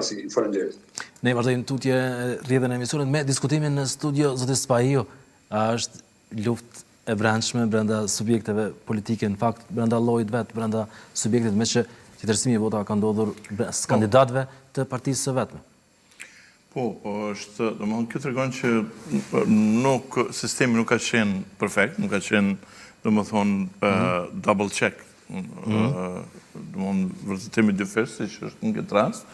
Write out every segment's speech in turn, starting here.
Faleminderit. Ne vazhdojmë tutje rrjedhën e emisionit me diskutimin në studio zoti Spaiu. A është luftë e brendshme brenda subjekteve politike, në fakt brenda llojit vet, brenda subjektit, me që qytetërsimi i votave ka ndodhur kandidatëve të partisë së vetme. Po, është, domethënë, kjo tregon që sistemi nuk ka qenë perfekt, nuk ka qenë, domethënë, double check. Domethënë, vërtetimi dyfis, siç është në këtë rast.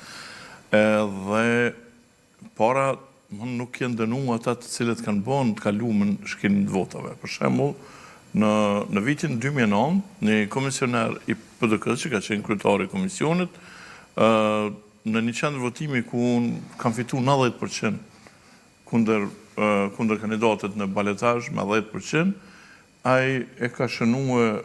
Dhe para nuk janë dënuar ata të cilët kanë bën të kaluamën shkeljen e votave. Për shembull, në vitin 2009, një komisioner i PDK-s që ka qenë kryetari i komisionit, në një qendër votimi ku unë kam fituar 90% kundër kandidatët në baletazh me 10%, ai e ka shënuar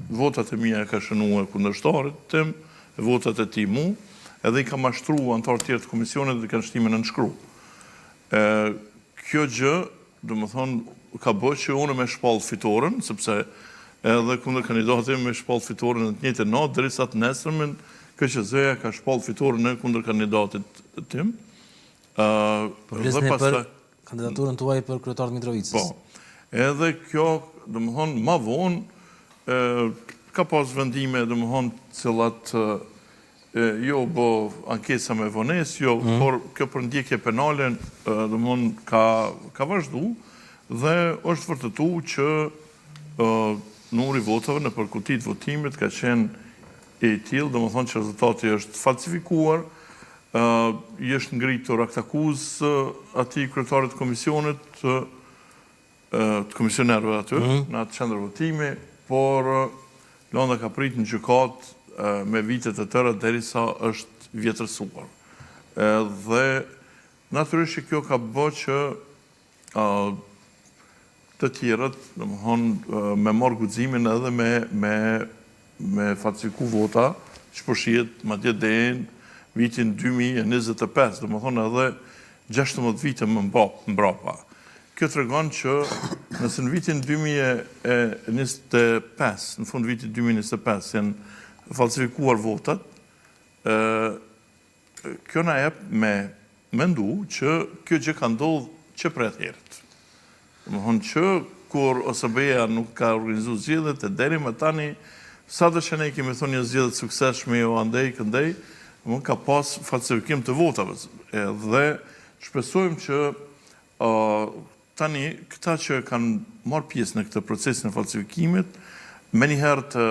votat e mia, e ka shënuar kundërshtarit tim, votat e tij mu, edhe i ka mashtruar anëtarë tjerë të komisionit dhe kanë shtime në nënshkru. Kjo gjë, domethënë, ka bërë që unë me shpall fitoren, sepse edhe kundër kandidatit me shpall fitoren në të njëjtën natë, derisa të nesërmen KQZ-ja ka shpall fitoren kundër kandidatit tim. Përvlisni për kandidaturën tuaj për kryetar të Mitrovicës. Po. Edhe kjo, domethënë, ma vonë ka pas vendime, domethënë, cilat jo bo ankesa me vones, jo, por kjo për ndjekje penale domethënë ka vazhdu dhe është vërtetu që numri votave në përkutit votimit ka qenë e tillë, domethënë që rezultati është falsifikuar, është ngritur aktakuzë atij kryetarit të komisionit, të komisionerëve aty, në atë qendër votimi, por Landa ka prit në gjykatë me vitet e tëra derisa është vjetërsuar. Dhe natyrisht që kjo ka bërë që të tjerët, domethënë, me marrë guximin edhe me falsifiku vota, që përshihet madje deri në vitin 2025, domethënë edhe 16 vite më mbrapa. Kjo tregon që nëse në vitin 2025, në fund vitit 2025 janë falsifikuar votat, kjo na jep me mendu që kjo gjë ka ndodhur që prej atëherët. Domethënë që kur OSB-ja nuk ka organizuar zgjedhjet e deri më tani, sadoqë ne kemi thonë një zgjedhje të suksesshme o andej këndej, domethënë ka pas falsifikim të votave. Dhe shpresojmë që tani këta që kanë marrë pjesë në këtë proces në falsifikimit, me njëherë të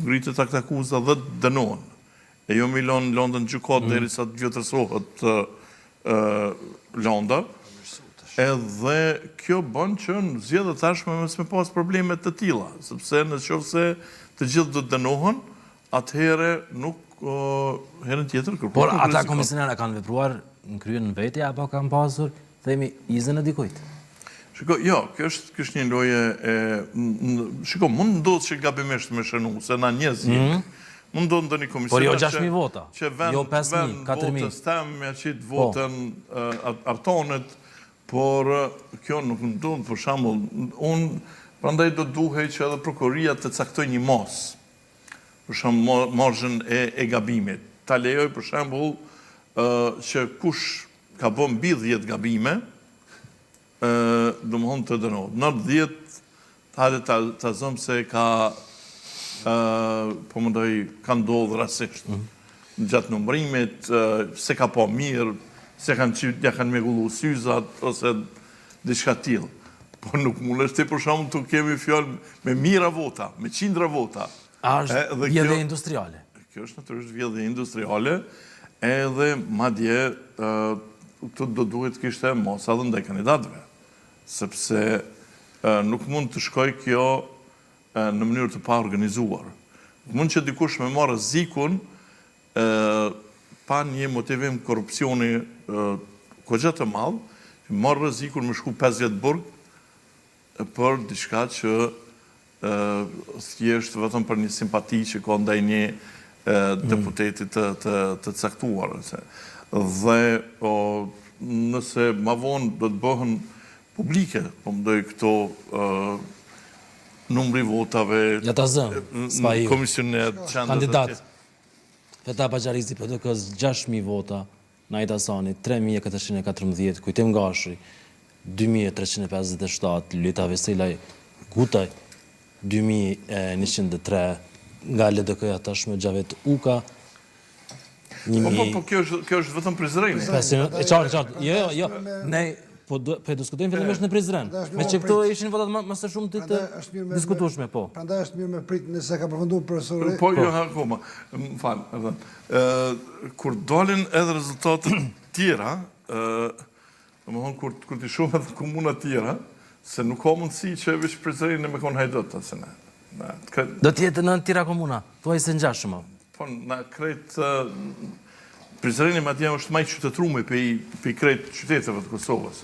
ngritet aktakuza dhe dënohen. E jo me lënë Londën gjykatë derisa të vjetërsohet Londa. Edhe kjo bën që në zgjedhjet e tashme mos me pas probleme të tilla, sepse nëse të gjithë do të dënohen, atëherë nuk herën tjetër kërkohet. Por ata komisionerë kanë vepruar në kryen në vete apo kanë pasur, themi, izën e dikujt? Shiko, jo, kjo është një loje shiko, mund ndodhë që gabimisht me shënu, se na njëzje. Mund ndodhë ndë një komisioner por jo 6.000 vota, jo 5.000, 4.000. Votës tem, me qitë votën artonet, por kjo nuk ndodhë, për shambull, unë prandaj do duhej që edhe prokuria të caktoj një mos, për shambull, margjën e gabimit. Ta lejoj, për shambull, që kush ka bën mbi 10 gabime, domethënë të dënohet. Në 10, hajde ta zëmë se ka po mendoj ka ndodhur rastësisht. Gjatë numërimit, se ka po mirë, se ja kanë mrekulluar syzat ose diçka tillë. Po nuk mund është për shembull të kemi fjalë me mijëra vota, me qindra vota. A është vjedhje industriale? Kjo është natyrisht vjedhje industriale, edhe madje do duhet kishte mos edhe ndaj kandidatëve. Sepse nuk mund të shkoj kjo në mënyrë të pa organizuar. Nuk mund që dikush me marrë rrezikun pa një motivim korrupsioni kogja të madh, që marrë rrezikun me shku 5 vjet burg për diçka që thjesht vetëm për një simpati që ka ndaj një deputetit të caktuar. Dhe nëse ma vonë do të bëhen publike, po mendoj këto numri votave, ja ta zëm, komisioner, kandidat. Feta Paxharizi PDK-s 6.000 vota, Najt Hasani 3.414, Kujtim Gashri 2.357, Lulita Veselaj Gutaj 2.103, nga LDK-ja tashme Xhavet Uka Po, kjo është vetëm Prizreni. Qartë, jo, ne po e diskutojmë fillimisht në Prizren, me që këto ishin votat më së shumë të diskutueshme, po. Prandaj është mirë me prit nëse ka përfunduar profesori. Po, jo, akoma. Më falë. Kur dolin edhe rezultatet tjera, domethënë kur t'i shohim edhe komuna tjera, se nuk ka mundësi që veç Prizreni me kon hajdot se ne. Do t'jetë në tjera komuna, thuaj se ngjashëm. Po, na krejt Prizreni ma tjenë është maj qytetrume pe i krejt qyteteve të Kosovës.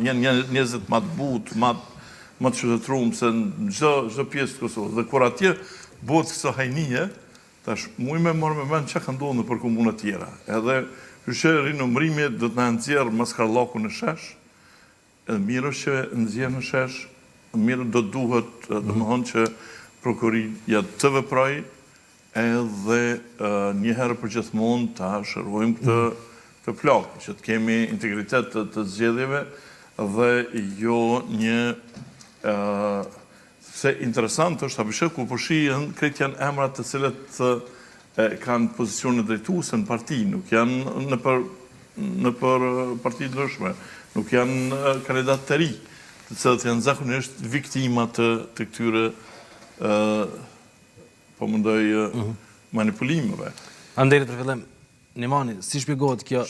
Janë njëzit ma të butë, ma të qytetrume se në gjdo pjesë të Kosovës. Dhe kur atje bëhet kësa hajnije, tash muj me marrë me menë që ka ndonë për komunat tjera. Edhe kështë rinë mrimi dhe të në nëzjerë Maskarllaku në shesh, edhe mirë është që nëzjerë në shesh, mirë do duhet dhe më thonë që prokuria të vepraj, edhe njëherë për gjithmonë ta shërvojmë këtë plakë, që të kemi integritet të zgjedhjeve dhe jo një... Se interesant është, abishe ku përshien, krejt janë emrat të cilët kanë pozicione drejtuese në parti, nuk janë në për parti të lëshme, nuk janë kandidat të ri, të cilët janë zakonisht viktimat të këtyre po mundoj manipulimeve. Anderit për fillim, Nimani, si shpjegohet kjo